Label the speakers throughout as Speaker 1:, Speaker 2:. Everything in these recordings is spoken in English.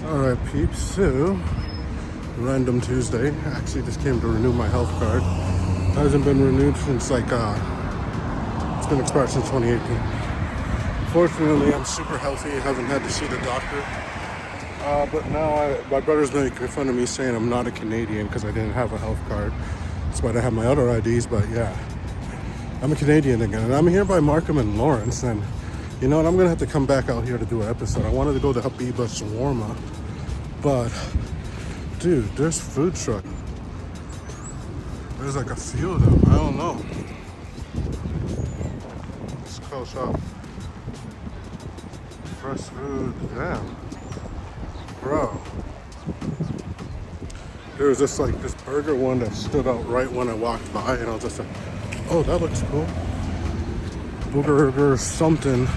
Speaker 1: Alright peeps, so random Tuesday. Actually just came to renew my health card. Hasn't been renewed since it's been expired since 2018. Fortunately I'm super healthy, haven't had to see the doctor. But now my brother's making fun of me saying I'm not a Canadian because I didn't have a health card. Despite I have my other IDs, but yeah. I'm a Canadian again, and I'm here by Markham and Lawrence, and you know what, I'm gonna have to come back out here to do an episode. I wanted to go to Habiba Shawarma, but dude, there's food truck. There's like a few of them, I don't know. It's close up. Fresh food, damn. Bro. There was this burger one that stood out right when I walked by, and I was just like, oh, that looks cool. Burger something.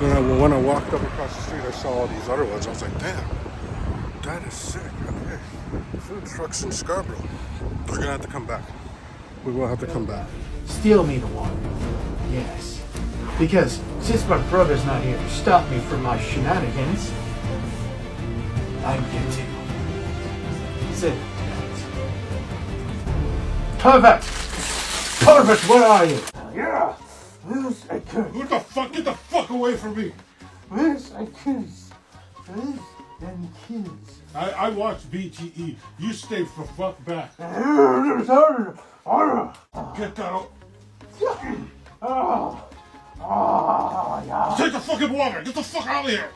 Speaker 1: Then when I walked up across the street, I saw all these other ones. I was like, damn, that is sick. Okay. Food trucks in Scarborough. We're gonna have to come back. We will have to come back.
Speaker 2: Steal me the water. Yes. Because since my brother's not here to stop me from my shenanigans, I get to. Sit. Perfect! Perfect, where are you? Yeah! Where's a kiss?
Speaker 1: What the fuck? Get the fuck away from me!
Speaker 2: Where's a kiss? Where's them kids?
Speaker 1: I watch BTE. You stay for fuck back. Get that out.
Speaker 2: Yeah.
Speaker 1: Take the fucking water! Get the fuck out of here!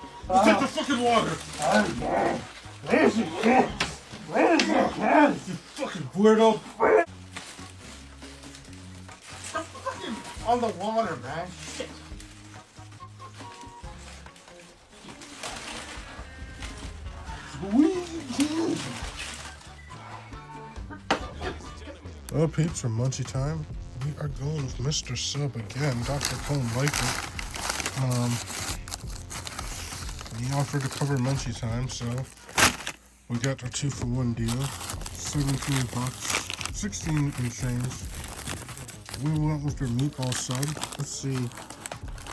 Speaker 1: Take the fucking water!
Speaker 2: Okay. Where's the kids? Where's the kids?
Speaker 1: You fucking weirdo!
Speaker 2: On the water, man. Shit.
Speaker 1: Well, peeps, for munchie time, we are going with Mr. Sub again. Dr. Cone liked it. He offered to cover munchie time, so we got our 2-for-1 deal. 17 bucks, 16 and change. We went with their meatball sub. Let's see.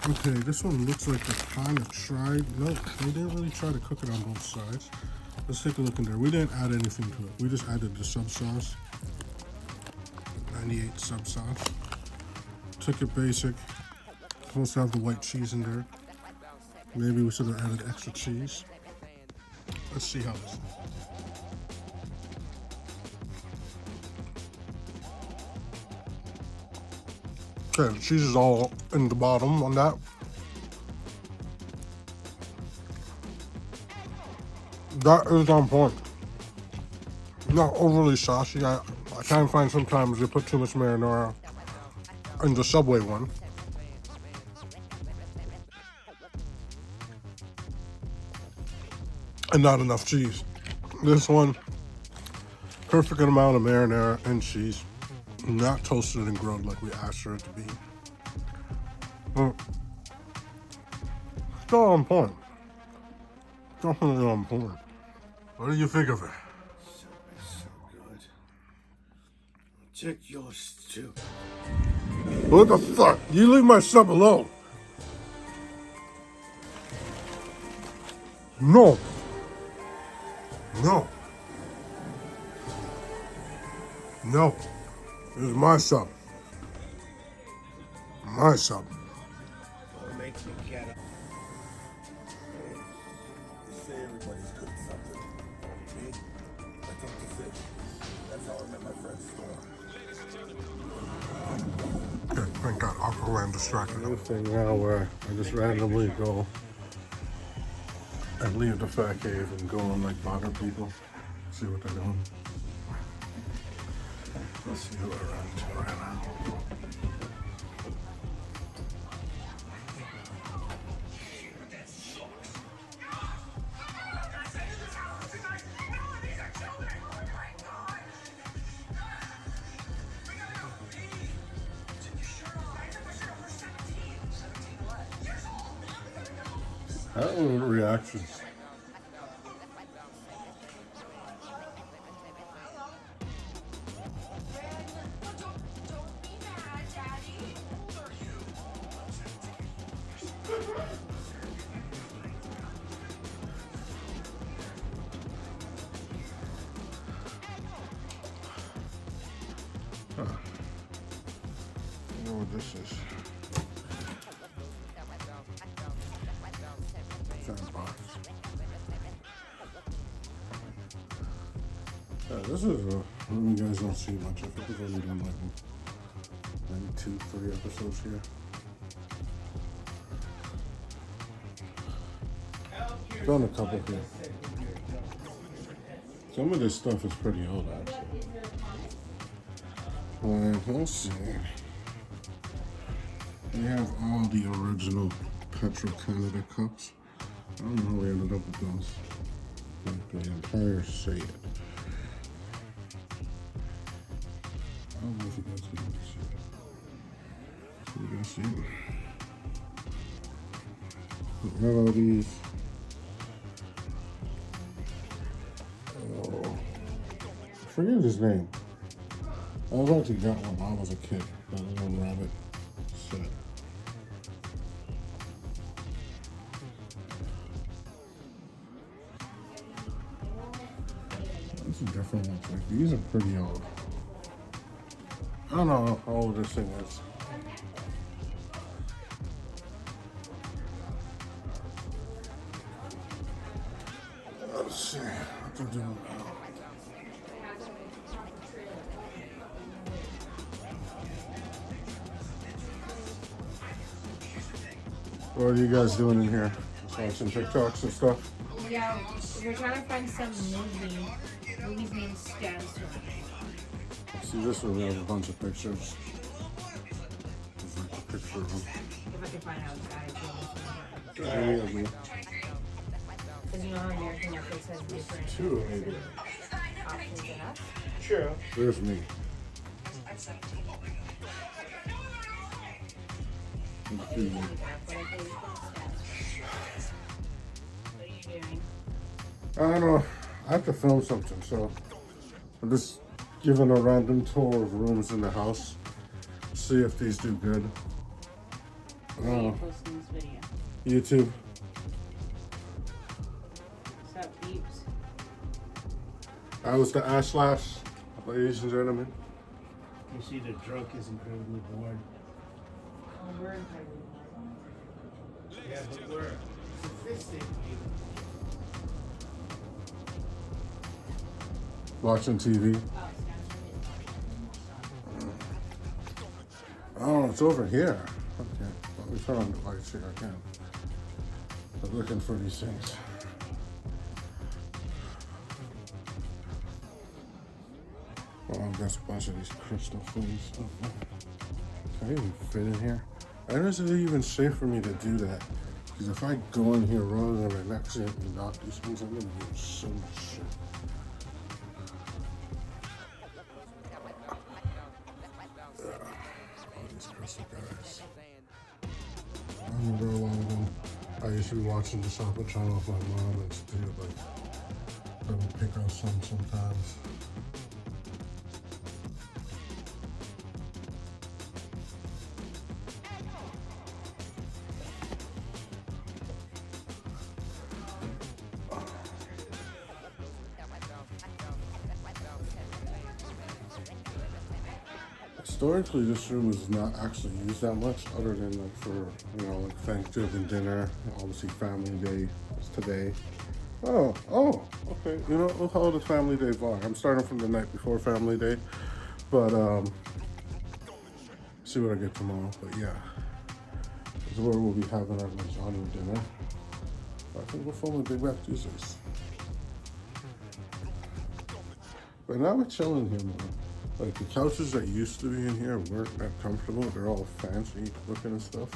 Speaker 1: Okay, this one looks like they kind of tried. Nope, they didn't really try to cook it on both sides. Let's take a look in there. We didn't add anything to it. We just added the sub sauce. 98 sub sauce. Took it basic. Supposed to have the white cheese in there. Maybe we should have added extra cheese. Let's see how this is. Okay, the cheese is all in the bottom on that. That is on point. Not overly saucy. I can't find sometimes they put too much marinara in the Subway one. And not enough cheese. This one, perfect amount of marinara and cheese. Not toasted and grilled like we asked for it to be. But still on point. Definitely on point. What do you think of it?
Speaker 2: So good. Check yours too.
Speaker 1: What the fuck? You leave my sub alone. No. No. No. This is my sub. My sub.
Speaker 2: Don't make me get up.
Speaker 3: They say everybody's good at something. Me, I took the fish. That's how I met my friend Storm.
Speaker 1: Okay, thank God. I'll go and distract you. New thing now where I just randomly go and leave the fat cave and go and bother people. See what they're doing. Let's see who I run into right now. That was a reaction. I wonder what this is. Sandbox. Yeah, this is a room you guys don't see much of. We've only done like maybe 2-3 episodes here. Done a couple here. Some of this stuff is pretty old, actually. Let's see. We have all the original Petro Canada cups. I don't know how we ended up with those. Like the entire set. I don't know if you guys can really see it. So you guys see it. We have all these. Oh, I forget his name. I was actually got one when I was a kid. That little rabbit set. These are different ones. Like these are pretty old. I don't know how old this thing is. Let's see what they're doing now. What are you guys doing in here? Just watching TikToks and stuff?
Speaker 4: Yeah, we're trying to find some movies named Standstill.
Speaker 1: See, this one we have a bunch of pictures. There's like a picture of them.
Speaker 4: If I can find out the guy.
Speaker 1: Any of me.
Speaker 4: Because you know how American Netflix has different
Speaker 1: Two, maybe.
Speaker 4: options than us?
Speaker 2: True.
Speaker 1: There's me.
Speaker 4: What are you doing?
Speaker 1: I don't know. I have to film something, so I'm just giving a random tour of rooms in the house. See if these do good.
Speaker 4: Where are you posting this video?
Speaker 1: YouTube.
Speaker 4: What's up, peeps?
Speaker 1: That was the Ash Lash, ladies and gentlemen.
Speaker 2: You see, the drunk is incredibly bored.
Speaker 4: Oh, we're incredibly
Speaker 2: Yeah, but we're sophisticated.
Speaker 1: Watching TV. Oh, it's over here. Okay, let me turn on the lights here again. I'm looking for these things. Well, there's a bunch of these crystal things. Can I even fit in here? Why is it even safe for me to do that? Because if I go in here wrong and I accidentally knock these things, I'm gonna do so much shit. All these crystal guys. I remember a lot of them. I used to be watching the Shopper channel with my mom and she did like, I would pick out some sometimes. Historically, this room is not actually used that much, other than like for, you know, like Thanksgiving dinner. Obviously, Family Day is today. Oh, okay. You know, we'll call it a Family Day vlog. I'm starting from the night before Family Day, but see what I get tomorrow. But yeah, this is where we'll be having our lasagna dinner. I think we're filming Big Mac Tuesdays. But now we're chilling here more. Like the couches that used to be in here weren't that comfortable. They're all fancy looking and stuff.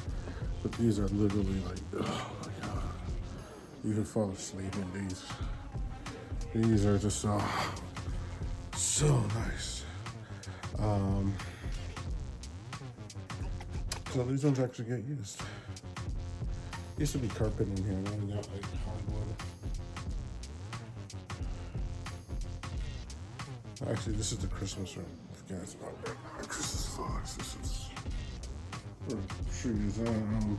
Speaker 1: But these are literally like, oh my God. You can fall asleep in these. These are just so nice. So these ones actually get used. Used to be carpet in here, now we got like hardwood. Actually, this is the Christmas room. If you guys remember Christmas box. This is for trees. I don't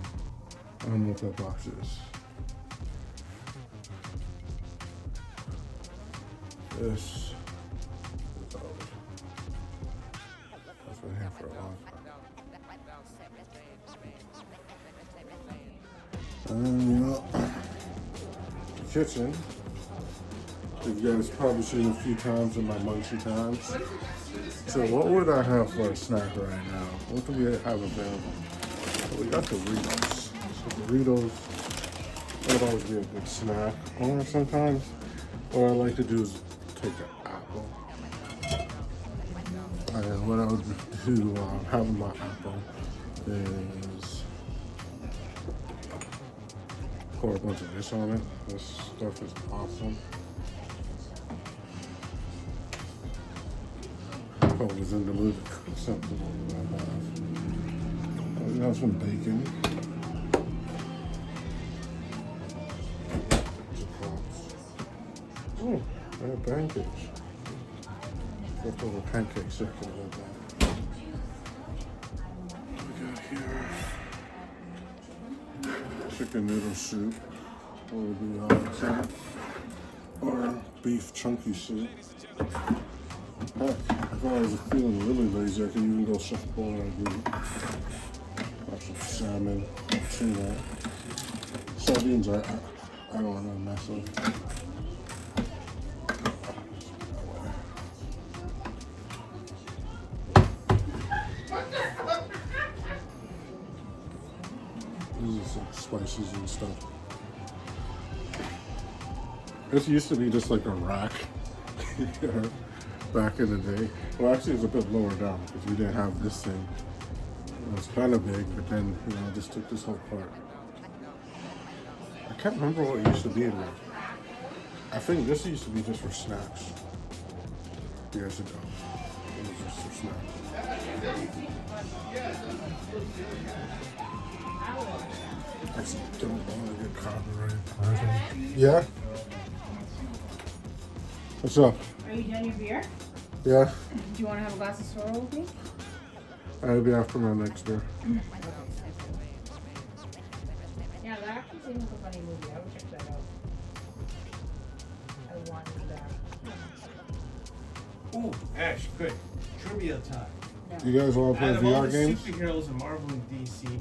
Speaker 1: know what that box is. This is for a long time. You know, the kitchen. You guys probably seen a few times in my munchy times. So what would I have for a snack right now? What do we have available? Well, we got Doritos. So Doritos would always be a good snack. Or sometimes what I like to do is take an apple. And what I would do have in my apple is pour a bunch of this on it. This stuff is awesome. I was in the mood to cook something like that. We have some bacon. Oh, I have pancakes. Leftover pancake section like that. We got here chicken noodle soup. What would be awesome? Or beef chunky soup. Heck, if I was feeling really lazy, I could even go shuffleboard and do have some salmon, tuna. Sardines I don't want to mess with. These are some spices and stuff. This used to be just like a rack. Back in the day. Well, actually, it's a bit lower down because we didn't have this thing. It was kind of big, but then, you know, I just took this whole part. I can't remember what it used to be in there. I think this used to be just for snacks. Years ago. It was just for snacks. I just don't want to get copyrighted. Yeah? What's up?
Speaker 4: Are you done your beer?
Speaker 1: Yeah?
Speaker 4: Do you want to have a glass of sorrel with me?
Speaker 1: That'll be after my next beer.
Speaker 4: Yeah, that actually seems like a funny movie. I would check that out. I want that.
Speaker 2: Ooh, Ash, good. Trivia time.
Speaker 4: No.
Speaker 1: You guys want to play
Speaker 2: Out of all
Speaker 1: VR
Speaker 2: the
Speaker 1: games?
Speaker 2: superheroes in Marvel and DC,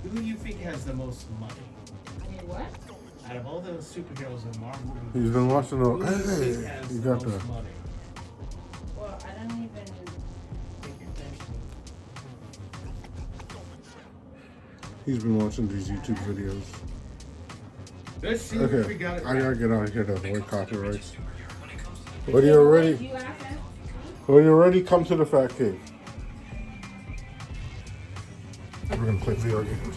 Speaker 2: who do you think has the most money?
Speaker 4: Wait, what?
Speaker 2: Out of all the superheroes in Marvel and
Speaker 1: He's been watching the.
Speaker 2: who do you think
Speaker 1: Hey,
Speaker 2: has
Speaker 1: you
Speaker 2: the
Speaker 1: got
Speaker 2: most
Speaker 1: the.
Speaker 2: money?
Speaker 4: Well, I don't even.
Speaker 2: Think you're thirsty.
Speaker 1: He's been watching these YouTube videos.
Speaker 2: Let's see if we
Speaker 1: Okay,
Speaker 2: got it
Speaker 1: I
Speaker 2: right.
Speaker 1: gotta get out of here to avoid copyrights. When you're ready,
Speaker 4: You asked him?
Speaker 1: when you're ready, come to the Fat Cave. We're gonna play VR games.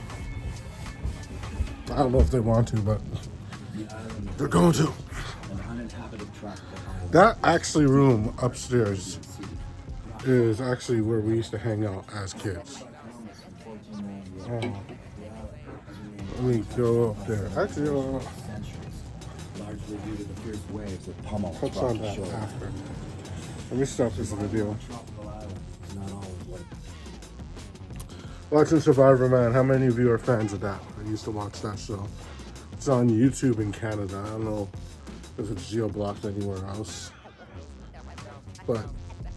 Speaker 1: I don't know if they want to, but they're going to. That actually room upstairs is actually where we used to hang out as kids. Let me go up there. Actually,
Speaker 5: Largely due to the fierce waves that pummel
Speaker 1: touch
Speaker 5: across
Speaker 1: on
Speaker 5: the
Speaker 1: that
Speaker 5: shore.
Speaker 1: after. Let me stop this video.
Speaker 5: Tropical island is not always what
Speaker 1: Watching Survivor Man, how many of you are fans of that? I used to watch that show. It's on YouTube in Canada. I don't know if it's geo-blocked anywhere else. But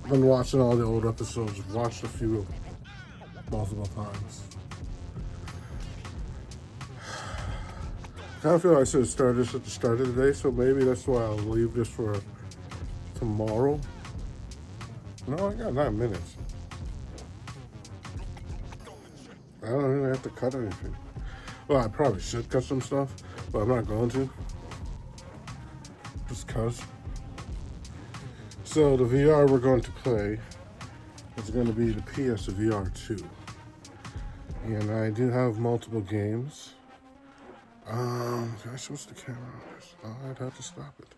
Speaker 1: I've been watching all the old episodes. Watched a few multiple times. I kind of feel like I should have started this at the start of the day, so maybe that's why I'll leave this for tomorrow. No, I got 9 minutes. I don't even have to cut anything. Well, I probably should cut some stuff, but I'm not going to. Just cause. So the VR we're going to play is going to be the PSVR 2. And I do have multiple games. Can I switch the camera on this? Oh, I'd have to stop it.